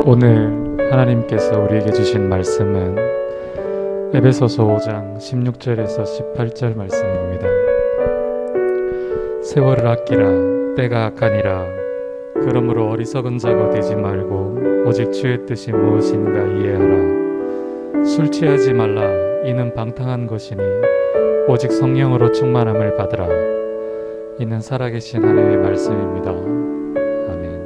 오늘 하나님께서 우리에게 주신 말씀은 에베소서 5장 16절에서 18절 말씀입니다. 세월을 아끼라, 때가 악하니라. 그러므로 어리석은 자가 되지 말고 오직 주의 뜻이 무엇인가 이해하라. 술 취하지 말라. 이는 방탕한 것이니 오직 성령으로 충만함을 받으라. 이는 살아계신 하나님의 말씀입니다. 아멘.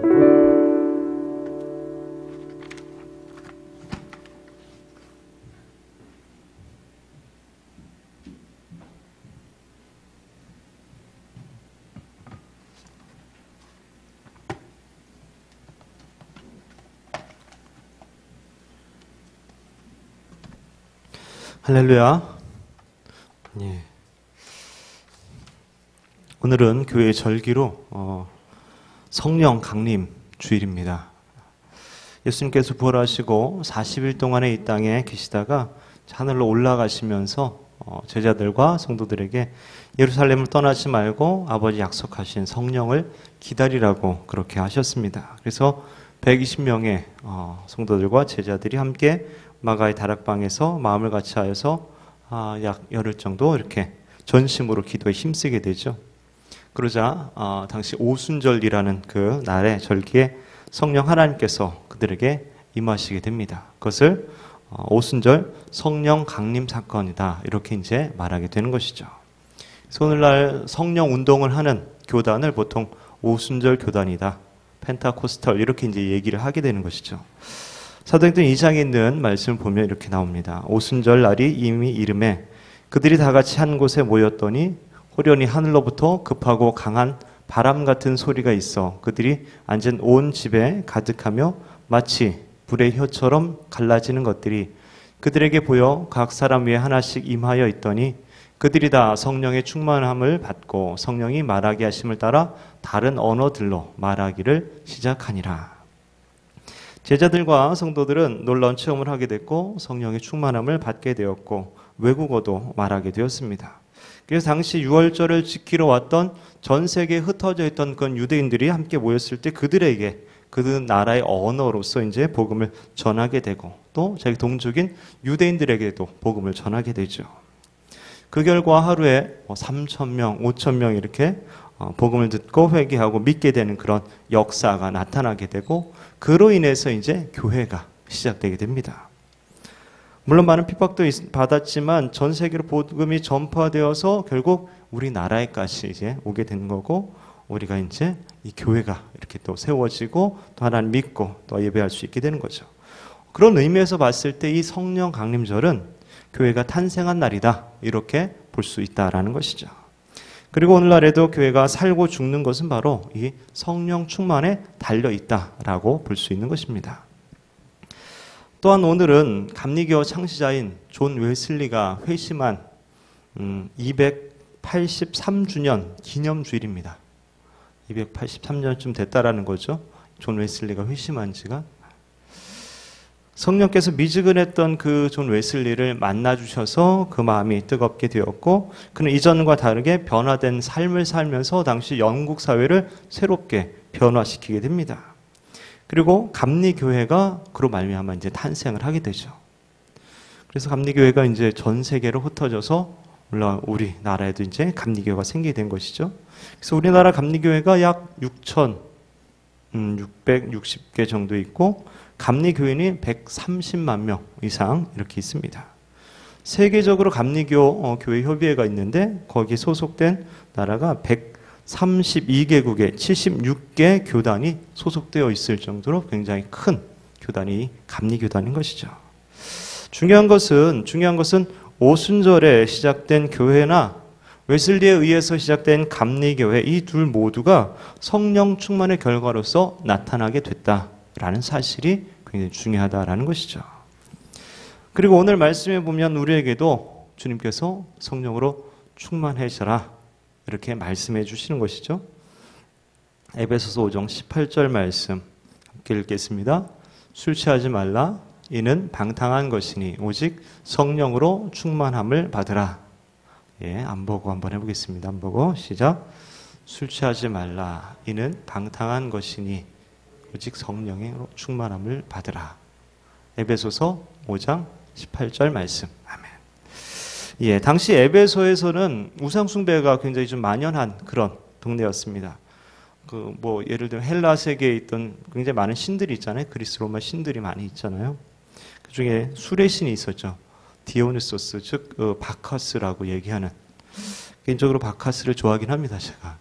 할렐루야. 예. 오늘은 교회 절기로 성령 강림 주일입니다. 예수님께서 부활하시고 40일 동안의 이 땅에 계시다가 하늘로 올라가시면서 제자들과 성도들에게 예루살렘을 떠나지 말고 아버지 약속하신 성령을 기다리라고 그렇게 하셨습니다. 그래서 120명의 성도들과 제자들이 함께 마가의 다락방에서 마음을 같이 하여서 약 열흘 정도 이렇게 전심으로 기도에 힘쓰게 되죠. 그러자 당시 오순절이라는 그 날의 절기에 성령 하나님께서 그들에게 임하시게 됩니다. 그것을 오순절 성령 강림 사건이다, 이렇게 이제 말하게 되는 것이죠. 그래서 오늘날 성령 운동을 하는 교단을 보통 오순절 교단이다, 펜타코스털, 이렇게 이제 얘기를 하게 되는 것이죠. 사도행전 2장에 있는 말씀을 보면 이렇게 나옵니다. 오순절 날이 이미 이름에 그들이 다 같이 한 곳에 모였더니 호련히 하늘로부터 급하고 강한 바람 같은 소리가 있어 그들이 앉은 온 집에 가득하며 마치 불의 혀처럼 갈라지는 것들이 그들에게 보여 각 사람 위에 하나씩 임하여 있더니 그들이 다 성령의 충만함을 받고 성령이 말하게 하심을 따라 다른 언어들로 말하기를 시작하니라. 제자들과 성도들은 놀라운 체험을 하게 됐고 성령의 충만함을 받게 되었고 외국어도 말하게 되었습니다. 그래서 당시 유월절을 지키러 왔던 전 세계에 흩어져 있던 그 유대인들이 함께 모였을 때 그들에게 그 나라의 언어로서 이제 복음을 전하게 되고 또 자기 동족인 유대인들에게도 복음을 전하게 되죠. 그 결과 하루에 3,000명, 5,000명 이렇게 복음을 듣고 회개하고 믿게 되는 그런 역사가 나타나게 되고 그로 인해서 이제 교회가 시작되게 됩니다. 물론 많은 핍박도 받았지만 전 세계로 복음이 전파되어서 결국 우리나라에까지 이제 오게 된 거고 우리가 이제 이 교회가 이렇게 또 세워지고 또 하나님 믿고 또 예배할 수 있게 되는 거죠. 그런 의미에서 봤을 때 이 성령 강림절은 교회가 탄생한 날이다, 이렇게 볼 수 있다라는 것이죠. 그리고 오늘날에도 교회가 살고 죽는 것은 바로 이 성령 충만에 달려 있다라고 볼 수 있는 것입니다. 또한 오늘은 감리교 창시자인 존 웨슬리가 회심한 283주년 기념주일입니다. 283년쯤 됐다라는 거죠. 존 웨슬리가 회심한 지가. 성령께서 미지근했던 그 존 웨슬리를 만나주셔서 그 마음이 뜨겁게 되었고 그는 이전과 다르게 변화된 삶을 살면서 당시 영국 사회를 새롭게 변화시키게 됩니다. 그리고 감리교회가 그로 말미암아 이제 탄생을 하게 되죠. 그래서 감리교회가 이제 전 세계로 흩어져서 우리나라에도 이제 감리교회가 생기게 된 것이죠. 그래서 우리나라 감리교회가 약 6,660개 정도 있고 감리교인이 130만 명 이상 이렇게 있습니다. 세계적으로 감리교 교회 협의회가 있는데 거기에 소속된 나라가 132개국에 76개 교단이 소속되어 있을 정도로 굉장히 큰 교단이 감리교단인 것이죠. 중요한 것은 오순절에 시작된 교회나 웨슬리에 의해서 시작된 감리교회, 이 둘 모두가 성령 충만의 결과로서 나타나게 됐다라는 사실이 굉장히 중요하다라는 것이죠. 그리고 오늘 말씀에 보면 우리에게도 주님께서 성령으로 충만해져라, 이렇게 말씀해 주시는 것이죠. 에베소서 5장 18절 말씀 함께 읽겠습니다. 술 취하지 말라. 이는 방탕한 것이니 오직 성령으로 충만함을 받으라. 안 보고 한번 해보겠습니다. 안 보고 시작. 술 취하지 말라. 이는 방탕한 것이니 오직 성령으로 충만함을 받으라. 에베소서 5장 18절 말씀. 아멘. 예, 당시 에베소에서는 우상 숭배가 굉장히 좀 만연한 그런 동네였습니다. 뭐 예를 들면 헬라 세계에 있던 굉장히 많은 신들이 있잖아요. 그리스 로마 신들이 많이 있잖아요. 그 중에 술의 신이 있었죠. 디오니소스, 즉 바카스라고 얘기하는. 개인적으로 바카스를 좋아하긴 합니다. 제가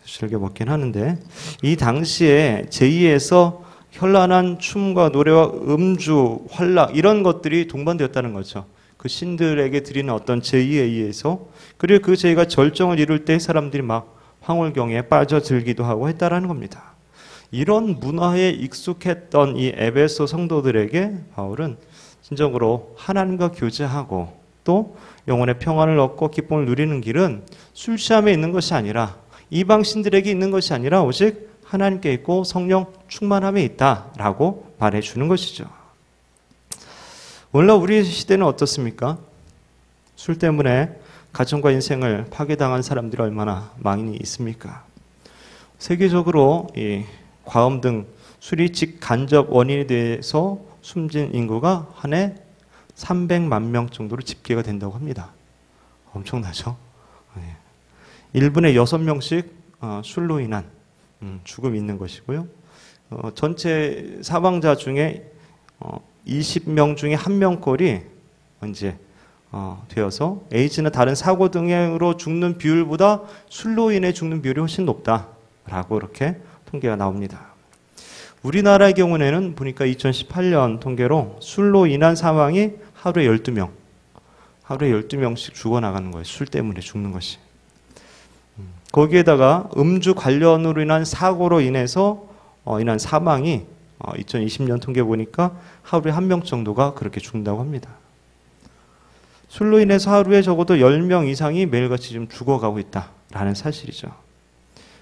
즐겨 먹긴 하는데, 이 당시에 제2에서 현란한 춤과 노래와 음주, 활락 이런 것들이 동반되었다는 거죠. 그 신들에게 드리는 어떤 제의에 의해서, 그리고 그 제의가 절정을 이룰 때 사람들이 막 황홀경에 빠져들기도 하고 했다라는 겁니다. 이런 문화에 익숙했던 이 에베소 성도들에게 바울은 진정으로 하나님과 교제하고 또 영혼의 평안을 얻고 기쁨을 누리는 길은 술 취함에 있는 것이 아니라, 이방 신들에게 있는 것이 아니라 오직 하나님께 있고 성령 충만함에 있다라고 말해주는 것이죠. 오늘날 우리 시대는 어떻습니까? 술 때문에 가정과 인생을 파괴당한 사람들이 얼마나 많이 있습니까? 세계적으로 이 과음 등 술이 직간접 원인에 대해서 숨진 인구가 한 해 300만 명 정도로 집계가 된다고 합니다. 엄청나죠? 1분에 6명씩 술로 인한 죽음이 있는 것이고요. 전체 사망자 중에 20명 중에 1명꼴이 이제 되어서 에이즈나 다른 사고 등으로 죽는 비율보다 술로 인해 죽는 비율이 훨씬 높다라고 이렇게 통계가 나옵니다. 우리나라의 경우에는 보니까 2018년 통계로 술로 인한 사망이 하루에 12명, 하루에 12명씩 죽어나가는 거예요. 술 때문에 죽는 것이. 거기에다가 음주 관련으로 인한 사고로 인해서 인한 사망이 2020년 통계 보니까 하루에 1명 정도가 그렇게 죽는다고 합니다. 술로 인해서 하루에 적어도 10명 이상이 매일같이 좀 죽어가고 있다라는 사실이죠.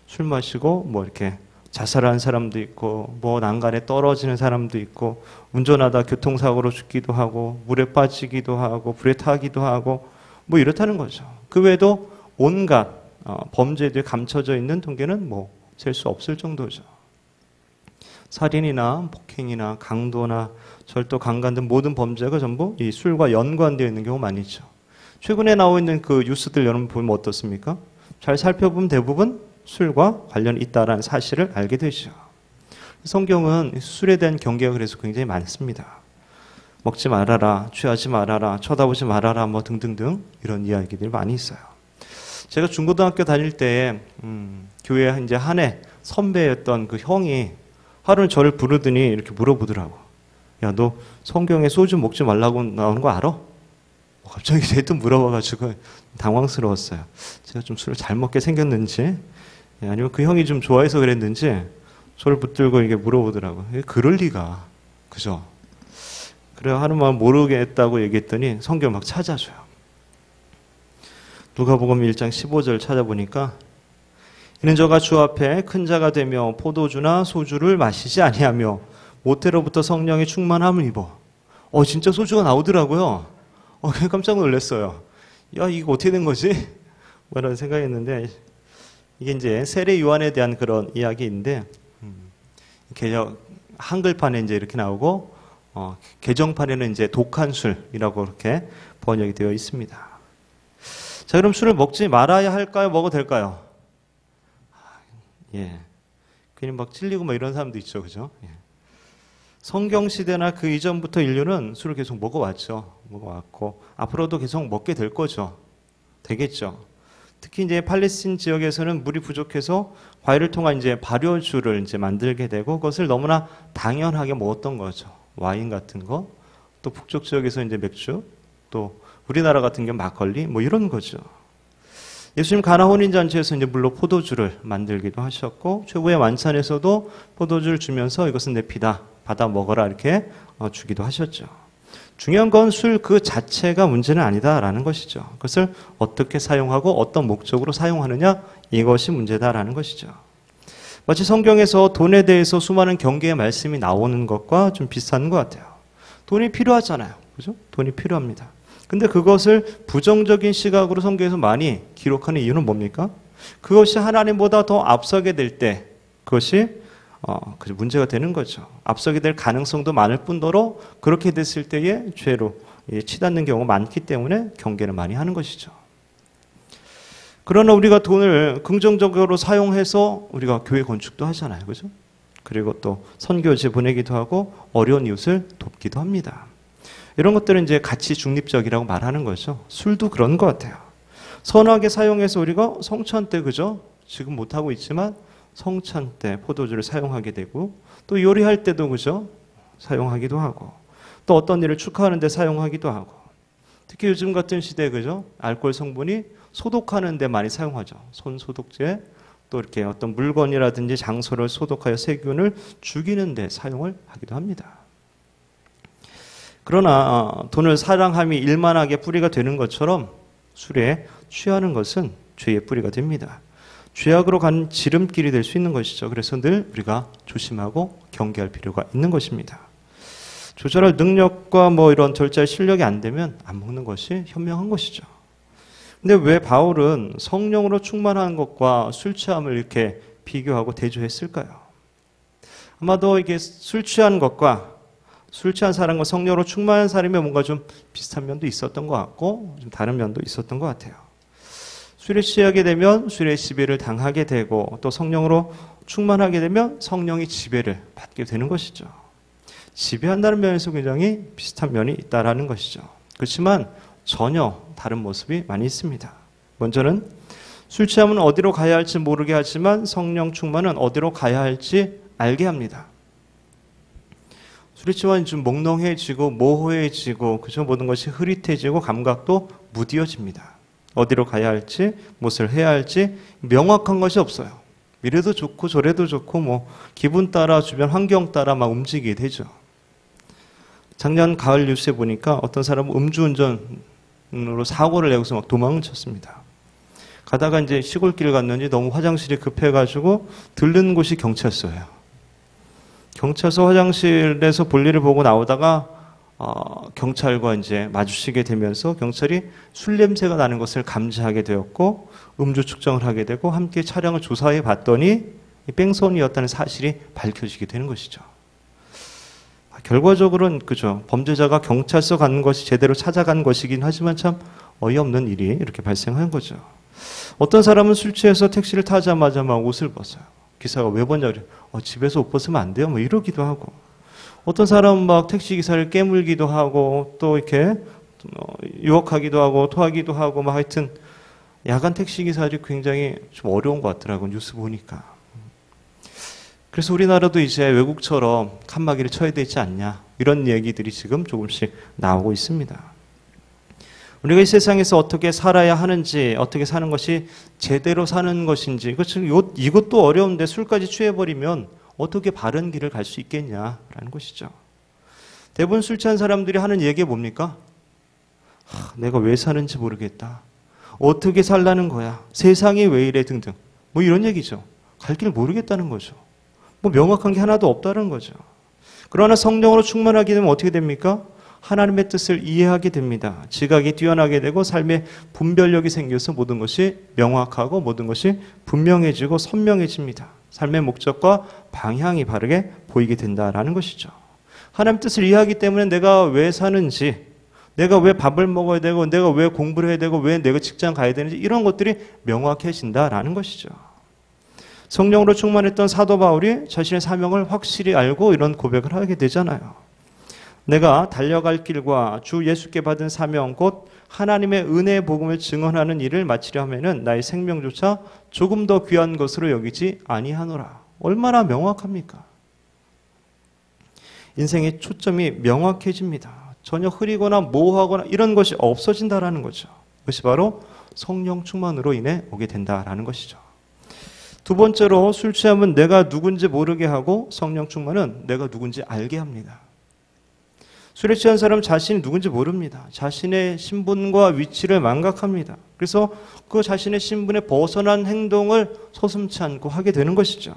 술 마시고 뭐 이렇게 자살한 사람도 있고, 뭐 난간에 떨어지는 사람도 있고, 운전하다 교통사고로 죽기도 하고, 물에 빠지기도 하고, 불에 타기도 하고, 뭐 이렇다는 거죠. 그 외에도 온갖 범죄들이 감춰져 있는 통계는 뭐 셀 수 없을 정도죠. 살인이나 폭행이나 강도나 절도, 강간 등 모든 범죄가 전부 이 술과 연관되어 있는 경우 많이 있죠. 최근에 나오고 있는 그 뉴스들 여러분 보면 어떻습니까? 잘 살펴보면 대부분 술과 관련이 있다는 사실을 알게 되죠. 성경은 술에 대한 경계가 그래서 굉장히 많습니다. 먹지 말아라, 취하지 말아라, 쳐다보지 말아라, 뭐 등등등 이런 이야기들이 많이 있어요. 제가 중고등학교 다닐 때 교회 이제 한 해 선배였던 그 형이 하루는 저를 부르더니 이렇게 물어보더라고. 야, 너 성경에 소주 먹지 말라고 나오는 거 알아? 갑자기 쟤 또 물어봐가지고 당황스러웠어요. 제가 좀 술을 잘 먹게 생겼는지, 아니면 그 형이 좀 좋아해서 그랬는지 저를 붙들고 이게 물어보더라고. 그럴 리가, 그죠? 그래 하루만 모르겠다고 얘기했더니 성경 막 찾아줘요. 누가복음 1장 15절 찾아보니까, 이는 저가 주 앞에 큰 자가 되며 포도주나 소주를 마시지 아니하며 모태로부터 성령의 충만함을 입어. 진짜 소주가 나오더라고요. 그냥 깜짝 놀랐어요. 야, 이거 어떻게 된 거지? 뭐 이런 생각했는데, 이게 이제 세례 요한에 대한 그런 이야기인데, 한글판에 이제 이렇게 나오고, 개정판에는 이제 독한 술이라고 이렇게 번역이 되어 있습니다. 자, 그럼 술을 먹지 말아야 할까요? 먹어도 될까요? 예. 괜히 막 찔리고 막 이런 사람도 있죠. 그죠? 예. 성경 시대나 그 이전부터 인류는 술을 계속 먹어왔죠. 먹어왔고, 앞으로도 계속 먹게 될 거죠. 되겠죠. 특히 이제 팔레스틴 지역에서는 물이 부족해서 과일을 통한 이제 발효주를 이제 만들게 되고, 그것을 너무나 당연하게 먹었던 거죠. 와인 같은 거, 또 북쪽 지역에서 이제 맥주, 또 우리나라 같은 경우 막걸리, 뭐 이런 거죠. 예수님 가나 혼인잔치에서 이제 물로 포도주를 만들기도 하셨고, 최후의晚餐에서도 포도주를 주면서 이것은 내 피다, 받아 먹어라 이렇게 주기도 하셨죠. 중요한 건 술 그 자체가 문제는 아니다라는 것이죠. 그것을 어떻게 사용하고 어떤 목적으로 사용하느냐, 이것이 문제다라는 것이죠. 마치 성경에서 돈에 대해서 수많은 경계의 말씀이 나오는 것과 좀 비슷한 것 같아요. 돈이 필요하잖아요. 그죠? 돈이 필요합니다. 근데 그것을 부정적인 시각으로 성경에서 많이 기록하는 이유는 뭡니까? 그것이 하나님보다 더 앞서게 될 때, 그것이 문제가 되는 거죠. 앞서게 될 가능성도 많을 뿐더러 그렇게 됐을 때에 죄로 치닫는 경우가 많기 때문에 경계를 많이 하는 것이죠. 그러나 우리가 돈을 긍정적으로 사용해서 우리가 교회 건축도 하잖아요. 그죠? 그리고 또 선교지 보내기도 하고 어려운 이웃을 돕기도 합니다. 이런 것들은 이제 가치 중립적이라고 말하는 거죠. 술도 그런 것 같아요. 선하게 사용해서 우리가 성찬 때, 그죠? 지금 못하고 있지만 성찬 때 포도주를 사용하게 되고, 또 요리할 때도, 그죠? 사용하기도 하고, 또 어떤 일을 축하하는 데 사용하기도 하고, 특히 요즘 같은 시대에, 그죠? 알코올 성분이 소독하는 데 많이 사용하죠. 손 소독제, 또 이렇게 어떤 물건이라든지 장소를 소독하여 세균을 죽이는 데 사용을 하기도 합니다. 그러나 돈을 사랑함이 일만하게 뿌리가 되는 것처럼 술에 취하는 것은 죄의 뿌리가 됩니다. 죄악으로 가는 지름길이 될 수 있는 것이죠. 그래서 늘 우리가 조심하고 경계할 필요가 있는 것입니다. 조절할 능력과 이런 절제할 실력이 안 되면 안 먹는 것이 현명한 것이죠. 근데 왜 바울은 성령으로 충만한 것과 술 취함을 이렇게 비교하고 대조했을까요? 아마도 이게 술 취한 것과 술 취한 사람과 성령으로 충만한 사람이 뭔가 좀 비슷한 면도 있었던 것 같고 좀 다른 면도 있었던 것 같아요. 술에 취하게 되면 술의 지배를 당하게 되고 또 성령으로 충만하게 되면 성령이 지배를 받게 되는 것이죠. 지배한다는 면에서 굉장히 비슷한 면이 있다라는 것이죠. 그렇지만 전혀 다른 모습이 많이 있습니다. 먼저는 술 취함은 어디로 가야 할지 모르게 하지만 성령 충만은 어디로 가야 할지 알게 합니다. 술에 취하면 좀 몽롱해지고 모호해지고 그저 모든 것이 흐릿해지고 감각도 무디어집니다. 어디로 가야 할지 무엇을 해야 할지 명확한 것이 없어요. 이래도 좋고 저래도 좋고 기분 따라 주변 환경 따라 막 움직이게 되죠. 작년 가을 뉴스에 보니까 어떤 사람은 음주운전으로 사고를 내고서 막 도망을 쳤습니다. 가다가 이제 시골길 갔는지 너무 화장실이 급해가지고 들른 곳이 경찰서예요. 경찰서 화장실에서 볼일을 보고 나오다가 경찰과 이제 마주치게 되면서 경찰이 술 냄새가 나는 것을 감지하게 되었고 음주 측정을 하게 되고 함께 차량을 조사해 봤더니 뺑소니였다는 사실이 밝혀지게 되는 것이죠. 결과적으로는 그죠. 범죄자가 경찰서 가는 것이 제대로 찾아간 것이긴 하지만 참 어이없는 일이 이렇게 발생한 거죠. 어떤 사람은 술 취해서 택시를 타자마자 막 옷을 벗어요. 기사가 왜 벗냐고 집에서 옷 벗으면 안 돼요. 이러기도 하고. 어떤 사람은 막 택시 기사를 깨물기도 하고 또 이렇게 유혹하기도 하고 토하기도 하고 하여튼 야간 택시 기사들이 굉장히 좀 어려운 것 같더라고요. 뉴스 보니까. 그래서 우리나라도 이제 외국처럼 칸막이를 쳐야 되지 않냐 이런 얘기들이 지금 조금씩 나오고 있습니다. 우리가 이 세상에서 어떻게 살아야 하는지 어떻게 사는 것이 제대로 사는 것인지 이것도 어려운데 술까지 취해버리면 어떻게 바른 길을 갈 수 있겠냐라는 것이죠. 대부분 술 취한 사람들이 하는 얘기가 뭡니까? 내가 왜 사는지 모르겠다. 어떻게 살라는 거야. 세상이 왜 이래 등등. 이런 얘기죠. 갈 길 모르겠다는 거죠. 명확한 게 하나도 없다는 거죠. 그러나 성령으로 충만하게 되면 어떻게 됩니까? 하나님의 뜻을 이해하게 됩니다. 지각이 뛰어나게 되고 삶의 분별력이 생겨서 모든 것이 명확하고 모든 것이 분명해지고 선명해집니다. 삶의 목적과 방향이 바르게 보이게 된다라는 것이죠. 하나님 뜻을 이해하기 때문에 내가 왜 사는지, 내가 왜 밥을 먹어야 되고, 내가 왜 공부를 해야 되고, 왜 내가 직장 가야 되는지 이런 것들이 명확해진다라는 것이죠. 성령으로 충만했던 사도 바울이 자신의 사명을 확실히 알고 이런 고백을 하게 되잖아요. 내가 달려갈 길과 주 예수께 받은 사명 곧 하나님의 은혜의 복음을 증언하는 일을 마치려 하면은 나의 생명조차 조금 더 귀한 것으로 여기지 아니하노라. 얼마나 명확합니까? 인생의 초점이 명확해집니다. 전혀 흐리거나 모호하거나 이런 것이 없어진다라는 거죠. 그것이 바로 성령 충만으로 인해 오게 된다라는 것이죠. 두 번째로 술 취함은 내가 누군지 모르게 하고 성령 충만은 내가 누군지 알게 합니다. 술에 취한 사람은 자신이 누군지 모릅니다. 자신의 신분과 위치를 망각합니다. 그래서 그 자신의 신분에 벗어난 행동을 서슴지 않고 하게 되는 것이죠.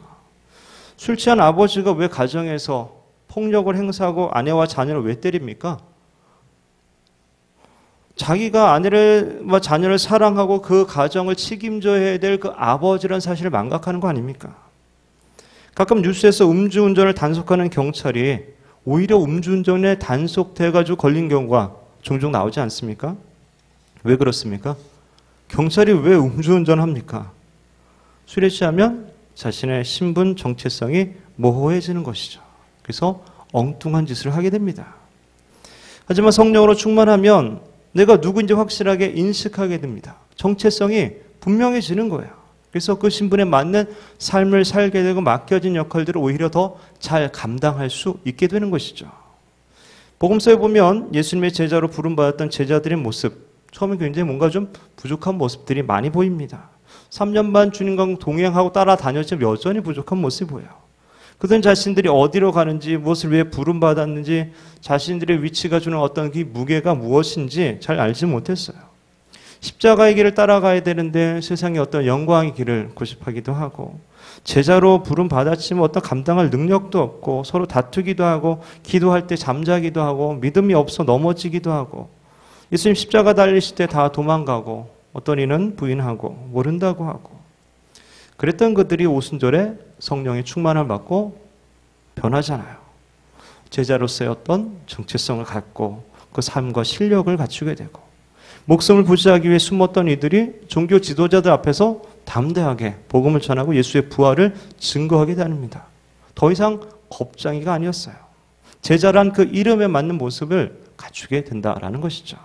술 취한 아버지가 왜 가정에서 폭력을 행사하고 아내와 자녀를 왜 때립니까? 자기가 아내와 자녀를 사랑하고 그 가정을 책임져야 될 그 아버지라는 사실을 망각하는 거 아닙니까? 가끔 뉴스에서 음주운전을 단속하는 경찰이 오히려 음주운전에 단속돼가지고 걸린 경우가 종종 나오지 않습니까? 왜 그렇습니까? 경찰이 왜 음주운전 합니까? 술에 취하면 자신의 신분 정체성이 모호해지는 것이죠. 그래서 엉뚱한 짓을 하게 됩니다. 하지만 성령으로 충만하면 내가 누구인지 확실하게 인식하게 됩니다. 정체성이 분명해지는 거예요. 그래서 그 신분에 맞는 삶을 살게 되고 맡겨진 역할들을 오히려 더 잘 감당할 수 있게 되는 것이죠. 복음서에 보면 예수님의 제자로 부름받았던 제자들의 모습, 처음에 굉장히 뭔가 좀 부족한 모습들이 많이 보입니다. 3년 반 주님과 동행하고 따라다녔지만 여전히 부족한 모습이 보여요. 그들은 자신들이 어디로 가는지, 무엇을 왜 부름받았는지, 자신들의 위치가 주는 어떤 그 무게가 무엇인지 잘 알지 못했어요. 십자가의 길을 따라가야 되는데 세상의 어떤 영광의 길을 고집하기도 하고, 제자로 부름받았지만 어떤 감당할 능력도 없고, 서로 다투기도 하고, 기도할 때 잠자기도 하고, 믿음이 없어 넘어지기도 하고, 예수님 십자가 달리실 때 다 도망가고, 어떤 이는 부인하고 모른다고 하고, 그랬던 그들이 오순절에 성령의 충만을 받고 변하잖아요. 제자로서의 어떤 정체성을 갖고 그 삶과 실력을 갖추게 되고, 목숨을 부지하기 위해 숨었던 이들이 종교 지도자들 앞에서 담대하게 복음을 전하고 예수의 부활을 증거하게 됩니다. 더 이상 겁쟁이가 아니었어요. 제자란 그 이름에 맞는 모습을 갖추게 된다라는 것이죠.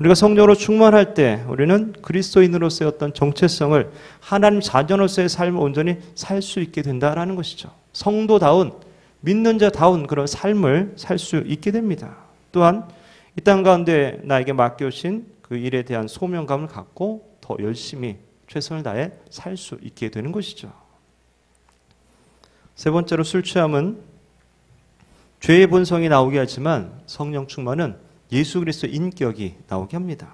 우리가 성령으로 충만할 때 우리는 그리스도인으로서의 어떤 정체성을, 하나님 자녀로서의 삶을 온전히 살 수 있게 된다라는 것이죠. 성도다운, 믿는 자다운 그런 삶을 살 수 있게 됩니다. 또한 이 땅 가운데 나에게 맡겨진 그 일에 대한 소명감을 갖고 더 열심히 최선을 다해 살 수 있게 되는 것이죠. 세 번째로, 술 취함은 죄의 본성이 나오게 하지만 성령 충만은 예수 그리스도의 인격이 나오게 합니다.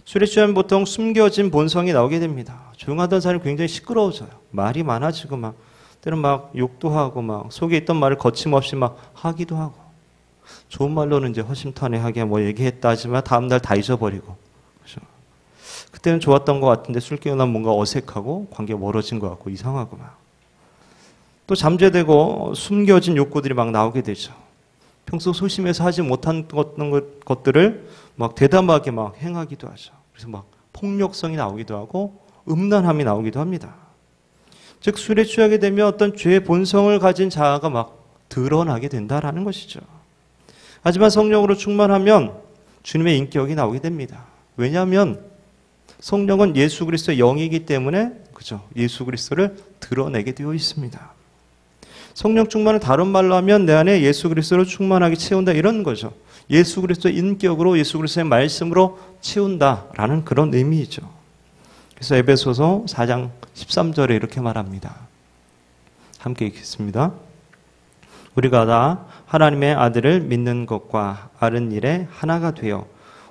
술에 취하면 보통 숨겨진 본성이 나오게 됩니다. 조용하던 사람이 굉장히 시끄러워져요. 말이 많아지고 때로는 막 욕도 하고 속에 있던 말을 거침없이 하기도 하고, 좋은 말로는 이제 허심탄회하게 얘기했다 하지만 다음날 다 잊어버리고, 그렇죠? 그때는 좋았던 것 같은데 술 깨고 나면 뭔가 어색하고 관계가 멀어진 것 같고 이상하고 또 잠재되고 숨겨진 욕구들이 나오게 되죠. 평소 소심해서 하지 못한 것들을 대담하게 행하기도 하죠. 그래서 폭력성이 나오기도 하고 음란함이 나오기도 합니다. 즉 술에 취하게 되면 어떤 죄의 본성을 가진 자아가 드러나게 된다라는 것이죠. 하지만 성령으로 충만하면 주님의 인격이 나오게 됩니다. 왜냐하면 성령은 예수 그리스도의 영이기 때문에, 그죠? 예수 그리스도를 드러내게 되어 있습니다. 성령 충만을 다른 말로 하면 내 안에 예수 그리스도로 충만하게 채운다, 이런 거죠. 예수 그리스도의 인격으로, 예수 그리스도의 말씀으로 채운다라는 그런 의미이죠. 그래서 에베소서 4장 13절에 이렇게 말합니다. 함께 읽겠습니다. 우리가 다 하나님의 아들을 믿는 것과 아는 일에 하나가 되어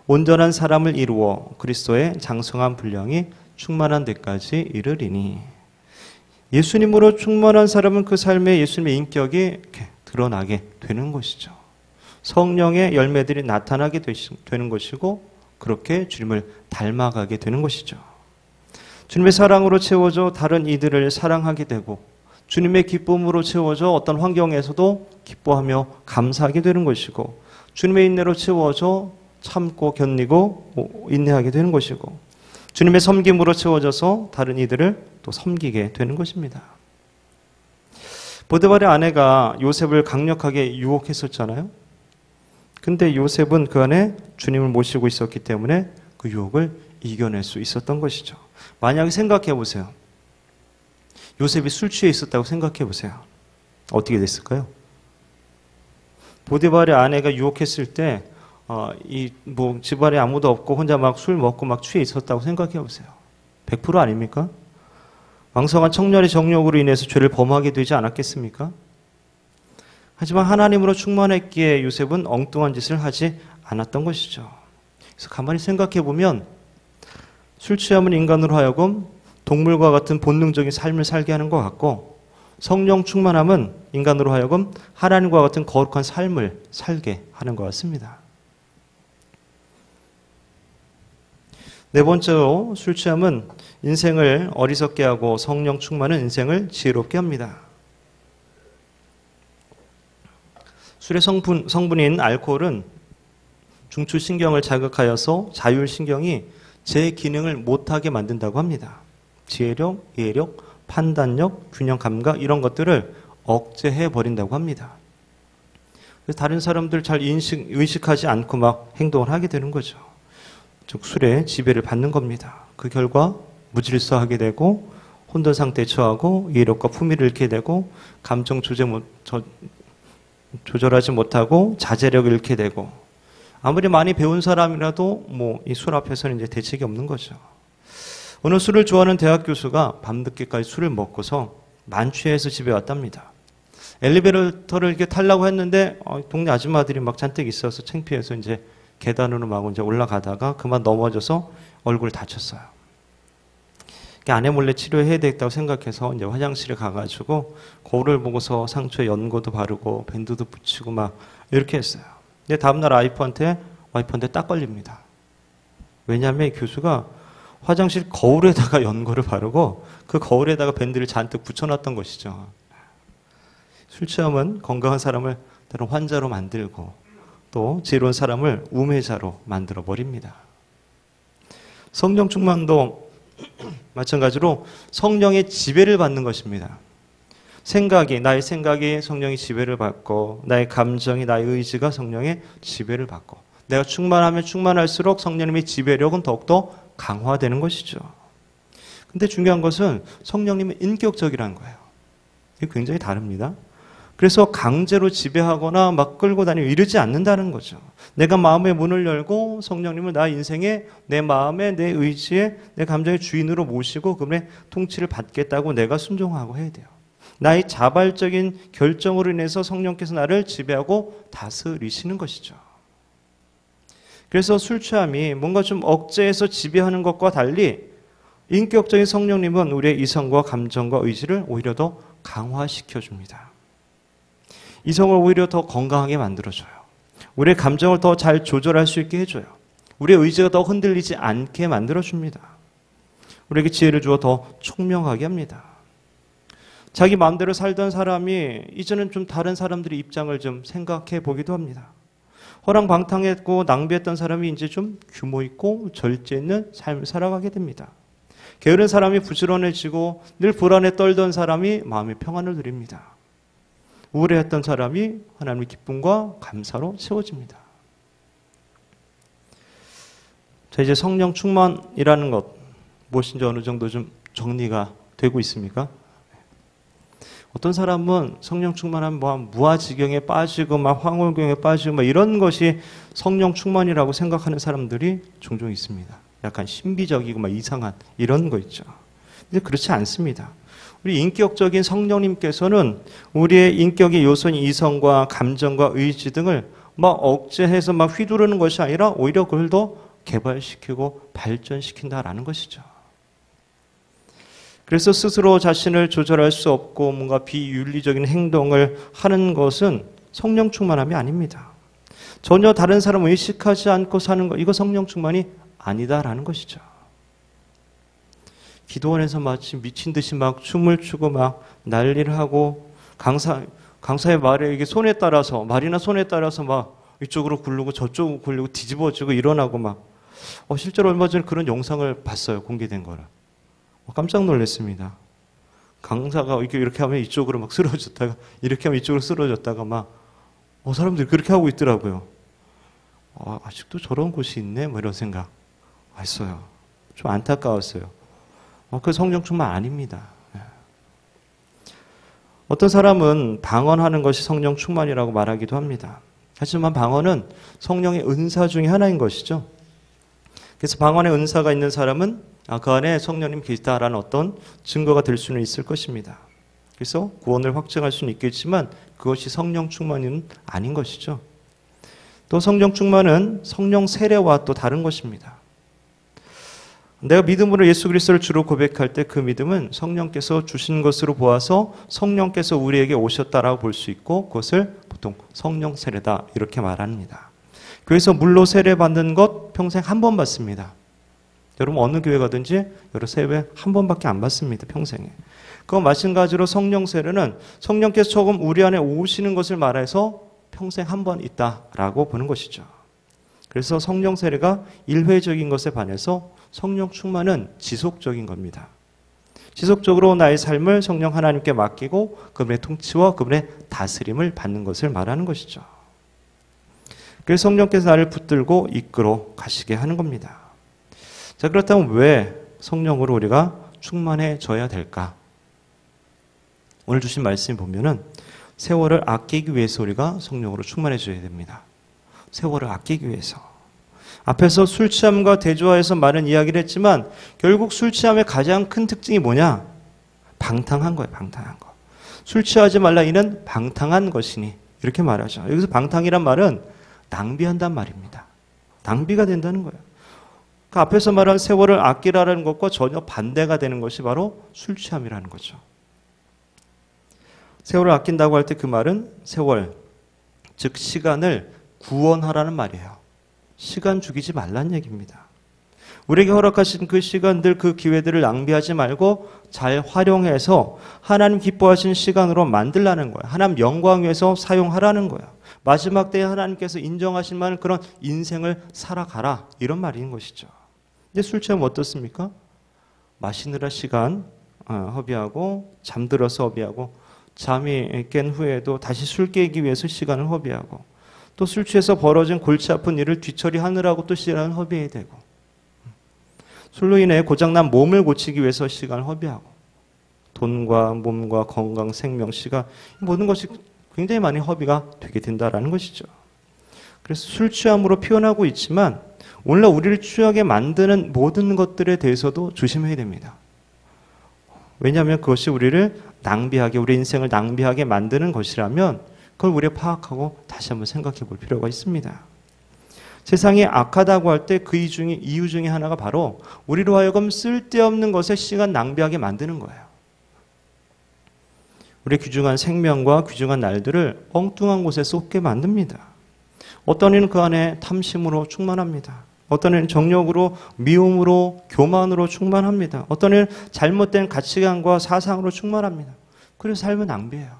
온전한 사람을 이루어 그리스도의 장성한 분량이 충만한 데까지 이르리니. 예수님으로 충만한 사람은 그 삶에 예수님의 인격이 이렇게 드러나게 되는 것이죠. 성령의 열매들이 나타나게 되는 것이고, 그렇게 주님을 닮아가게 되는 것이죠. 주님의 사랑으로 채워져 다른 이들을 사랑하게 되고, 주님의 기쁨으로 채워져 어떤 환경에서도 기뻐하며 감사하게 되는 것이고, 주님의 인내로 채워져 참고 견디고 인내하게 되는 것이고, 주님의 섬김으로 채워져서 다른 이들을 또 섬기게 되는 것입니다. 보디발의 아내가 요셉을 강력하게 유혹했었잖아요. 근데 요셉은 그 안에 주님을 모시고 있었기 때문에 그 유혹을 이겨낼 수 있었던 것이죠. 만약에 생각해 보세요. 요셉이 술 취해 있었다고 생각해 보세요. 어떻게 됐을까요? 보디발의 아내가 유혹했을 때 집안에 아무도 없고 혼자 술 먹고 취해 있었다고 생각해 보세요. 100% 아닙니까? 왕성한 청년의 정욕으로 인해서 죄를 범하게 되지 않았겠습니까? 하지만 하나님으로 충만했기에 요셉은 엉뚱한 짓을 하지 않았던 것이죠. 그래서 가만히 생각해 보면 술 취함은 인간으로 하여금 동물과 같은 본능적인 삶을 살게 하는 것 같고, 성령 충만함은 인간으로 하여금 하나님과 같은 거룩한 삶을 살게 하는 것 같습니다. 네 번째로 술 취함은 인생을 어리석게 하고 성령 충만은 인생을 지혜롭게 합니다. 술의 성분인 알코올은 중추신경을 자극하여서 자율신경이 제 기능을 못하게 만든다고 합니다. 지혜력, 이해력, 판단력, 균형감각 이런 것들을 억제해버린다고 합니다. 그래서 다른 사람들 잘 의식하지 않고 막 행동을 하게 되는 거죠. 즉 술에 지배를 받는 겁니다. 그 결과 무질서하게 되고 혼돈 상태에 처하고 이해력과 품위를 잃게 되고 감정 조절하지 못하고 자제력을 잃게 되고 아무리 많이 배운 사람이라도 뭐 이 술 앞에서는 이제 대책이 없는 거죠. 어느 술을 좋아하는 대학 교수가 밤늦게까지 술을 먹고서 만취해서 집에 왔답니다. 엘리베이터를 이렇게 타려고 했는데 동네 아줌마들이 막 잔뜩 있어서 창피해서 이제 계단으로 막 이제 올라가다가 그만 넘어져서 얼굴을 다쳤어요. 아내 몰래 치료해야 되겠다고 생각해서 이제 화장실에 가가지고 거울을 보고서 상처에 연고도 바르고 밴드도 붙이고 막 이렇게 했어요. 근데 다음날 와이프한테 딱 걸립니다. 왜냐하면 이 교수가 화장실 거울에다가 연고를 바르고 그 거울에다가 밴드를 잔뜩 붙여놨던 것이죠. 술 취함은 건강한 사람을 때론 환자로 만들고 또 지혜로운 사람을 우매자로 만들어 버립니다. 성령 충만도 마찬가지로 성령의 지배를 받는 것입니다. 나의 생각이 성령의 지배를 받고 나의 감정이 나의 의지가 성령의 지배를 받고 내가 충만하면 충만할수록 성령님의 지배력은 더욱더 강화되는 것이죠. 근데 중요한 것은 성령님은 인격적이라는 거예요. 이게 굉장히 다릅니다. 그래서 강제로 지배하거나 막 끌고 다니고 이러지 않는다는 거죠. 내가 마음의 문을 열고 성령님을 나 인생에 내 마음에 내 의지에 내 감정의 주인으로 모시고 그분의 통치를 받겠다고 내가 순종하고 해야 돼요. 나의 자발적인 결정으로 인해서 성령께서 나를 지배하고 다스리시는 것이죠. 그래서 술 취함이 뭔가 좀 억제해서 지배하는 것과 달리 인격적인 성령님은 우리의 이성과 감정과 의지를 오히려 더 강화시켜 줍니다. 이성을 오히려 더 건강하게 만들어줘요. 우리의 감정을 더 잘 조절할 수 있게 해줘요. 우리의 의지가 더 흔들리지 않게 만들어줍니다. 우리에게 지혜를 주어 더 총명하게 합니다. 자기 마음대로 살던 사람이 이제는 좀 다른 사람들의 입장을 좀 생각해 보기도 합니다. 허랑방탕했고 낭비했던 사람이 이제 좀 규모 있고 절제 있는 삶을 살아가게 됩니다. 게으른 사람이 부지런해지고 늘 불안에 떨던 사람이 마음의 평안을 누립니다. 우울해했던 사람이 하나님의 기쁨과 감사로 채워집니다. 자, 이제 성령 충만이라는 것 무엇인지 어느 정도 좀 정리가 되고 있습니까? 어떤 사람은 성령 충만하면 뭐 무아지경에 빠지고 막 황홀경에 빠지고 막 이런 것이 성령 충만이라고 생각하는 사람들이 종종 있습니다. 약간 신비적이고 막 이상한 이런 거 있죠. 근데 그렇지 않습니다. 우리 인격적인 성령님께서는 우리의 인격의 요소인 이성과 감정과 의지 등을 막 억제해서 막 휘두르는 것이 아니라 오히려 그걸 더 개발시키고 발전시킨다라는 것이죠. 그래서 스스로 자신을 조절할 수 없고 뭔가 비윤리적인 행동을 하는 것은 성령 충만함이 아닙니다. 전혀 다른 사람을 의식하지 않고 사는 것, 이거 성령 충만이 아니다라는 것이죠. 기도원에서 마치 미친 듯이 막 춤을 추고 막 난리를 하고 강사의 말에 이게 말이나 손에 따라서 막 이쪽으로 굴르고 저쪽으로 굴르고 뒤집어지고 일어나고 막 실제로 얼마 전에 그런 영상을 봤어요. 공개된 거라. 깜짝 놀랐습니다. 강사가 이렇게 하면 이쪽으로 막 쓰러졌다가 이렇게 하면 이쪽으로 쓰러졌다가 막 사람들이 그렇게 하고 있더라고요. 아직도 저런 곳이 있네 뭐 이런 생각 했어요. 좀 안타까웠어요. 그 성령 충만 아닙니다. 어떤 사람은 방언하는 것이 성령 충만이라고 말하기도 합니다. 하지만 방언은 성령의 은사 중에 하나인 것이죠. 그래서 방언의 은사가 있는 사람은 그 안에 성령님 계시다라는 어떤 증거가 될 수는 있을 것입니다. 그래서 구원을 확증할 수는 있겠지만 그것이 성령 충만은 아닌 것이죠. 또 성령 충만은 성령 세례와 또 다른 것입니다. 내가 믿음으로 예수 그리스도를 주로 고백할 때 그 믿음은 성령께서 주신 것으로 보아서 성령께서 우리에게 오셨다라고 볼 수 있고 그것을 보통 성령 세례다 이렇게 말합니다. 그래서 물로 세례 받는 것 평생 한 번 받습니다. 여러분 어느 교회 가든지 여러 세배 한 번밖에 안 받습니다. 평생에. 그와 마찬가지로 성령 세례는 성령께서 조금 우리 안에 오시는 것을 말해서 평생 한 번 있다라고 보는 것이죠. 그래서 성령 세례가 일회적인 것에 반해서 성령 충만은 지속적인 겁니다. 지속적으로 나의 삶을 성령 하나님께 맡기고 그분의 통치와 그분의 다스림을 받는 것을 말하는 것이죠. 그래서 성령께서 나를 붙들고 이끌어 가시게 하는 겁니다. 자, 그렇다면 왜 성령으로 우리가 충만해져야 될까? 오늘 주신 말씀 보면은 세월을 아끼기 위해서 우리가 성령으로 충만해져야 됩니다. 세월을 아끼기 위해서. 앞에서 술 취함과 대조하여서 많은 이야기를 했지만 결국 술 취함의 가장 큰 특징이 뭐냐? 방탕한 거예요. 방탕한 거. 술 취하지 말라 이는 방탕한 것이니 이렇게 말하죠. 여기서 방탕이란 말은 낭비한단 말입니다. 낭비가 된다는 거예요. 그 앞에서 말한 세월을 아끼라는 것과 전혀 반대가 되는 것이 바로 술 취함이라는 거죠. 세월을 아낀다고 할 때 그 말은 세월, 즉 시간을 구원하라는 말이에요. 시간 죽이지 말란 얘기입니다. 우리에게 허락하신 그 시간들, 그 기회들을 낭비하지 말고 잘 활용해서 하나님 기뻐하신 시간으로 만들라는 거예요. 하나님 영광 위해서 사용하라는 거예요. 마지막 때에 하나님께서 인정하실 만한 그런 인생을 살아가라 이런 말인 것이죠. 이제 술 취하면 어떻습니까? 마시느라 시간 허비하고 잠들어서 허비하고 잠이 깬 후에도 다시 술 깨기 위해서 시간을 허비하고 또 술 취해서 벌어진 골치 아픈 일을 뒤처리하느라고 또 시간을 허비해야 되고 술로 인해 고장난 몸을 고치기 위해서 시간을 허비하고 돈과 몸과 건강, 생명, 시간 모든 것이 굉장히 많이 허비가 되게 된다라는 것이죠. 그래서 술 취함으로 표현하고 있지만 오늘날 우리를 취하게 만드는 모든 것들에 대해서도 조심해야 됩니다. 왜냐하면 그것이 우리를 낭비하게, 우리 인생을 낭비하게 만드는 것이라면 그걸 우리가 파악하고 다시 한번 생각해 볼 필요가 있습니다. 세상이 악하다고 할 때 그 이유 중에 하나가 바로 우리로 하여금 쓸데없는 것에 시간 낭비하게 만드는 거예요. 우리의 귀중한 생명과 귀중한 날들을 엉뚱한 곳에 쏟게 만듭니다. 어떤 이는 그 안에 탐심으로 충만합니다. 어떤 이는 정욕으로, 미움으로, 교만으로 충만합니다. 어떤 이는 잘못된 가치관과 사상으로 충만합니다. 그래서 삶은 낭비예요.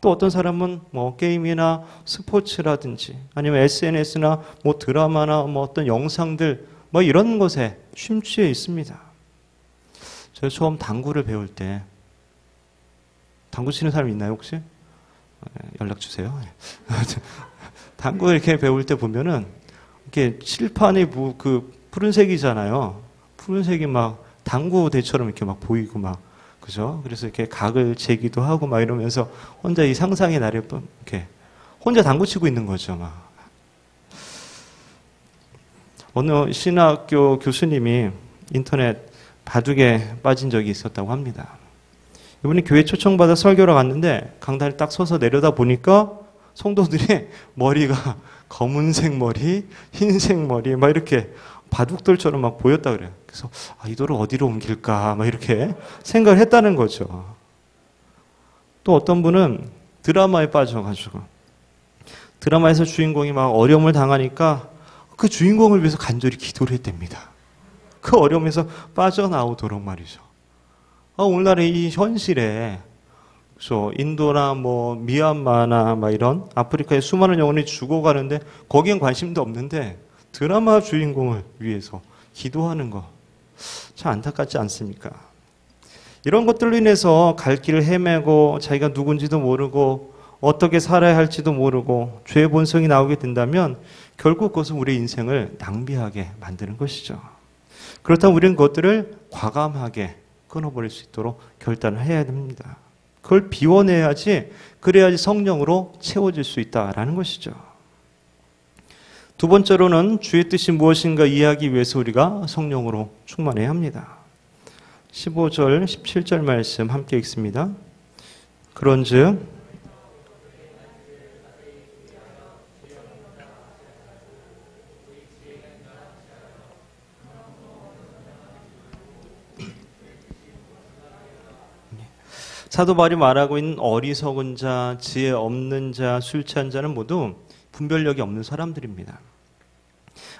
또 어떤 사람은 뭐 게임이나 스포츠라든지 아니면 SNS나 뭐 드라마나 뭐 어떤 영상들 뭐 이런 것에 심취해 있습니다. 제가 처음 당구를 배울 때 당구 치는 사람 있나요 혹시? 연락 주세요. 당구 이렇게 배울 때 보면은 이렇게 칠판이 그 푸른색이잖아요. 푸른색이 막 당구대처럼 이렇게 막 보이고 막 그죠? 그래서 이렇게 각을 재기도 하고 막 이러면서 혼자 이 상상의 나래 이렇게 혼자 당구 치고 있는 거죠, 막. 어느 신학교 교수님이 인터넷 바둑에 빠진 적이 있었다고 합니다. 이분이 교회 초청받아 설교를 갔는데 강단에 딱 서서 내려다 보니까 성도들의 머리가 검은색 머리, 흰색 머리 막 이렇게 바둑돌처럼 막 보였다 그래요. 그래서 이 돌을 어디로 옮길까 막 이렇게 생각을 했다는 거죠. 또 어떤 분은 드라마에 빠져가지고 드라마에서 주인공이 막 어려움을 당하니까 그 주인공을 위해서 간절히 기도를 했답니다. 그 어려움에서 빠져나오도록 말이죠. 오늘날의 이 현실에 그래서 인도나 뭐 미얀마나 막 이런 아프리카의 수많은 영혼이 죽어가는데 거기엔 관심도 없는데 드라마 주인공을 위해서 기도하는 거 참 안타깝지 않습니까? 이런 것들로 인해서 갈 길을 헤매고 자기가 누군지도 모르고 어떻게 살아야 할지도 모르고 죄의 본성이 나오게 된다면 결국 그것은 우리의 인생을 낭비하게 만드는 것이죠. 그렇다면 우리는 그것들을 과감하게 끊어버릴 수 있도록 결단을 해야 됩니다. 그걸 비워내야지, 그래야지 성령으로 채워질 수 있다라는 것이죠. 두 번째로는 주의 뜻이 무엇인가 이해하기 위해서 우리가 성령으로 충만해야 합니다. 15절, 17절 말씀 함께 읽습니다. 그런즉 사도 바울이 말하고 있는 어리석은 자, 지혜 없는 자, 술 취한 자는 모두 분별력이 없는 사람들입니다.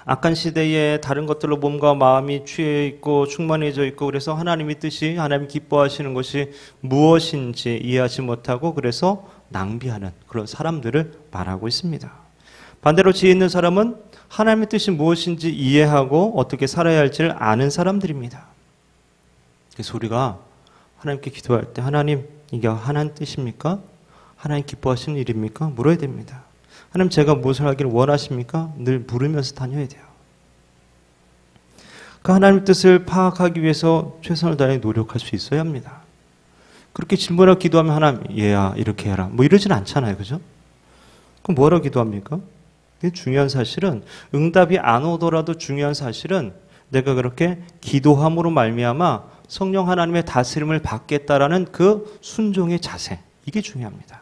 악한 시대에 다른 것들로 몸과 마음이 취해 있고 충만해져 있고 그래서 하나님의 뜻이 하나님 기뻐하시는 것이 무엇인지 이해하지 못하고 그래서 낭비하는 그런 사람들을 말하고 있습니다. 반대로 지혜 있는 사람은 하나님의 뜻이 무엇인지 이해하고 어떻게 살아야 할지를 아는 사람들입니다. 그래서 우리가 하나님께 기도할 때 하나님 이게 하나님 뜻입니까? 하나님 기뻐하시는 일입니까? 물어야 됩니다. 하나님 제가 무엇을 하기를 원하십니까? 늘 물으면서 다녀야 돼요. 그 하나님의 뜻을 파악하기 위해서 최선을 다해 노력할 수 있어야 합니다. 그렇게 질문하고 기도하면 하나님 얘야 이렇게 해라 뭐 이러진 않잖아요. 그죠? 그럼 뭐라고 기도합니까? 중요한 사실은 응답이 안 오더라도 중요한 사실은 내가 그렇게 기도함으로 말미암아 성령 하나님의 다스림을 받겠다라는 그 순종의 자세 이게 중요합니다.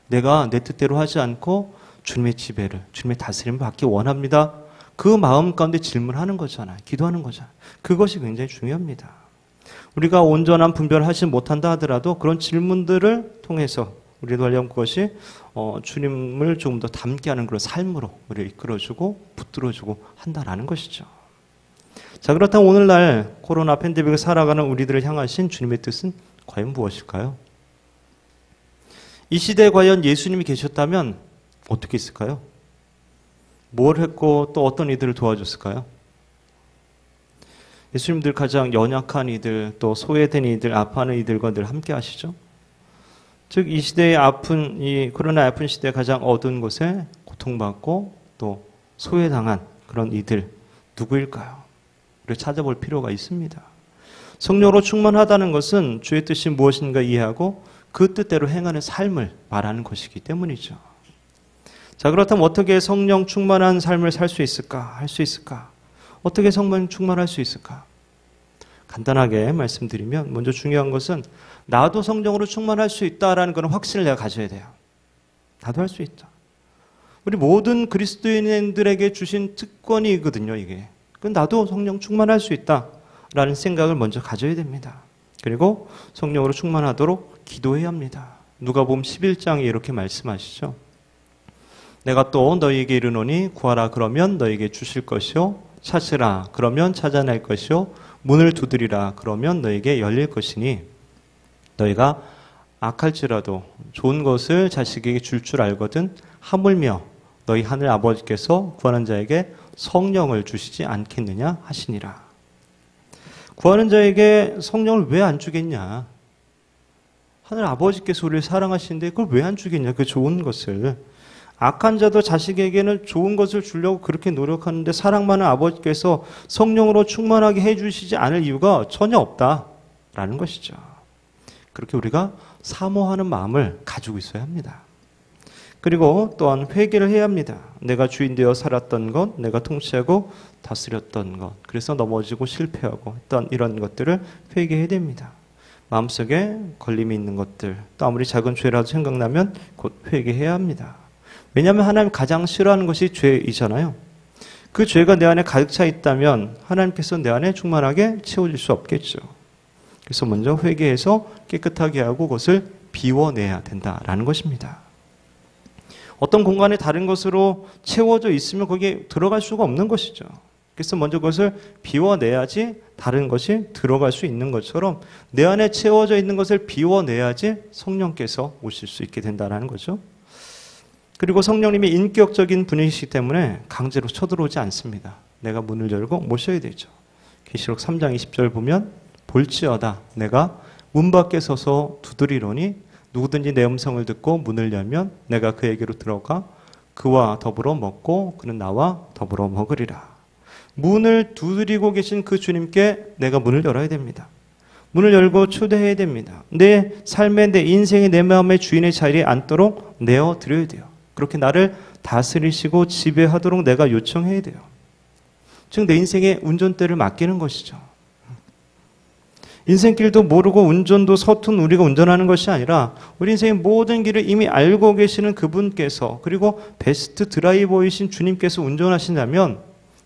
내가 내 뜻대로 하지 않고 주님의 지배를 주님의 다스림을 받기 원합니다. 그 마음 가운데 질문하는 거잖아요. 기도하는 거잖아요. 그것이 굉장히 중요합니다. 우리가 온전한 분별을 하지 못한다 하더라도 그런 질문들을 통해서 우리도 하려면 그것이 주님을 조금 더 닮게 하는 그런 삶으로 우리를 이끌어주고 붙들어주고 한다라는 것이죠. 자, 그렇다면 오늘날 코로나 팬데믹을 살아가는 우리들을 향하신 주님의 뜻은 과연 무엇일까요? 이 시대에 과연 예수님이 계셨다면 어떻게 했을까요? 뭘 했고 또 어떤 이들을 도와줬을까요? 예수님들 가장 연약한 이들 또 소외된 이들 아파하는 이들과 늘 함께 하시죠. 즉 이 시대의 아픈 이 코로나 아픈 시대에 가장 어두운 곳에 고통받고 또 소외당한 그런 이들 누구일까요? 우리가 찾아볼 필요가 있습니다. 성령으로 충만하다는 것은 주의 뜻이 무엇인가 이해하고 그 뜻대로 행하는 삶을 말하는 것이기 때문이죠. 자, 그렇다면 어떻게 성령 충만한 삶을 살 수 있을까? 할 수 있을까? 어떻게 성령 충만할 수 있을까? 간단하게 말씀드리면 먼저 중요한 것은 나도 성령으로 충만할 수 있다라는 그런 확신을 내가 가져야 돼요. 나도 할 수 있다. 우리 모든 그리스도인들에게 주신 특권이거든요, 이게. 나도 성령 충만할 수 있다라는 생각을 먼저 가져야 됩니다. 그리고 성령으로 충만하도록 기도해야 합니다. 누가복음 11장에 이렇게 말씀하시죠. 내가 또 너희에게 이르노니 구하라 그러면 너희에게 주실 것이요 찾으라 그러면 찾아낼 것이요 문을 두드리라 그러면 너희에게 열릴 것이니 너희가 악할지라도 좋은 것을 자식에게 줄 줄 알거든 하물며 너희 하늘 아버지께서 구하는 자에게 성령을 주시지 않겠느냐 하시니라. 구하는 자에게 성령을 왜 안 주겠냐? 하늘 아버지께서 우리를 사랑하시는데 그걸 왜 안 주겠냐? 그 좋은 것을. 악한 자도 자식에게는 좋은 것을 주려고 그렇게 노력하는데 사랑 많은 아버지께서 성령으로 충만하게 해주시지 않을 이유가 전혀 없다라는 것이죠. 그렇게 우리가 사모하는 마음을 가지고 있어야 합니다. 그리고 또한 회개를 해야 합니다. 내가 주인 되어 살았던 것, 내가 통치하고 다스렸던 것, 그래서 넘어지고 실패하고 했던 이런 것들을 회개해야 됩니다. 마음속에 걸림이 있는 것들, 또 아무리 작은 죄라도 생각나면 곧 회개해야 합니다. 왜냐하면 하나님 가장 싫어하는 것이 죄이잖아요. 그 죄가 내 안에 가득 차 있다면 하나님께서 내 안에 충만하게 채워질 수 없겠죠. 그래서 먼저 회개해서 깨끗하게 하고 그것을 비워내야 된다라는 것입니다. 어떤 공간에 다른 것으로 채워져 있으면 거기에 들어갈 수가 없는 것이죠. 그래서 먼저 그것을 비워내야지 다른 것이 들어갈 수 있는 것처럼 내 안에 채워져 있는 것을 비워내야지 성령께서 오실 수 있게 된다는 거죠. 그리고 성령님이 인격적인 분이시기 때문에 강제로 쳐들어오지 않습니다. 내가 문을 열고 모셔야 되죠. 계시록 3장 20절 보면 볼지어다 내가 문 밖에 서서 두드리노니 누구든지 내 음성을 듣고 문을 열면 내가 그에게로 들어가 그와 더불어 먹고 그는 나와 더불어 먹으리라. 문을 두드리고 계신 그 주님께 내가 문을 열어야 됩니다. 문을 열고 초대해야 됩니다. 내 삶의 내 인생의 내 마음의 주인의 자리에 앉도록 내어드려야 돼요. 그렇게 나를 다스리시고 지배하도록 내가 요청해야 돼요. 즉 내 인생의 운전대를 맡기는 것이죠. 인생길도 모르고 운전도 서툰 우리가 운전하는 것이 아니라 우리 인생의 모든 길을 이미 알고 계시는 그분께서 그리고 베스트 드라이버이신 주님께서 운전하신다면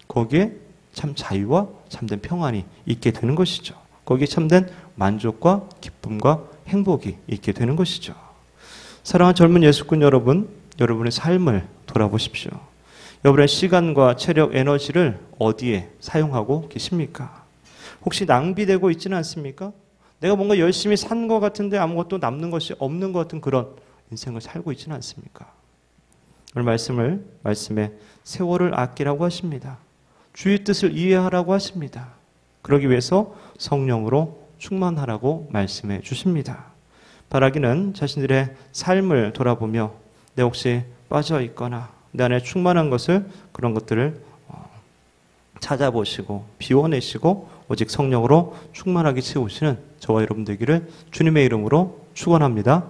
거기에 참 자유와 참된 평안이 있게 되는 것이죠. 거기에 참된 만족과 기쁨과 행복이 있게 되는 것이죠. 사랑하는 젊은 예수꾼 여러분, 여러분의 삶을 돌아보십시오. 여러분의 시간과 체력, 에너지를 어디에 사용하고 계십니까? 혹시 낭비되고 있지는 않습니까? 내가 뭔가 열심히 산 것 같은데 아무것도 남는 것이 없는 것 같은 그런 인생을 살고 있지는 않습니까? 오늘 말씀에 세월을 아끼라고 하십니다. 주의 뜻을 이해하라고 하십니다. 그러기 위해서 성령으로 충만하라고 말씀해 주십니다. 바라기는 자신들의 삶을 돌아보며 내 혹시 빠져 있거나 내 안에 충만한 것을 그런 것들을 찾아보시고 비워내시고 오직 성령으로 충만하게 채우시는 저와 여러분 되기를 주님의 이름으로 축원합니다.